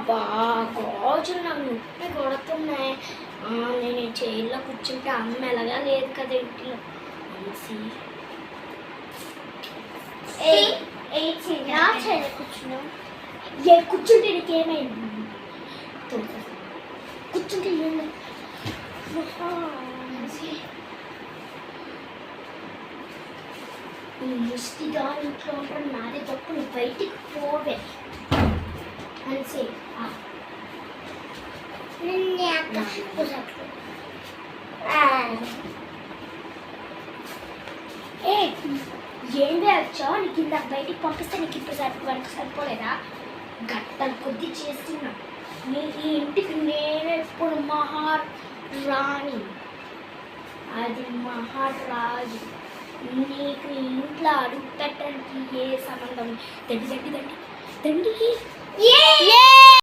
అబ్బా గాజులు నాకు నొప్పి కొడుతున్నాయి. నేను చైర్లో కూర్చుంటే అమ్మ ఎలాగా లేదు కదా ఇంట్లో అనేసి కూర్చున్నావు. కూర్చుంటే నీకేమైంది? కూర్చుంటే ఏమైంది? ముష్టిగా ఇంట్లో ఉంటాను, నాదే తప్పు, నువ్వు బయటికి పోవే అనేసి ఏంటి వచ్చావు? నీకు ఇందాక బయటికి పంపిస్తే నీకు ఇప్పుడు వరకు సరిపోలేదా? గట్టల కొద్ది చేస్తున్నా. నీ ఈ ఇంటికి నేనే ఇప్పుడు మహారాణి, అది మహారాజు. నీకు ఇంట్లో అడుగు పెట్టడానికి ఏ సంబంధం? దండి దండి దండి దండి.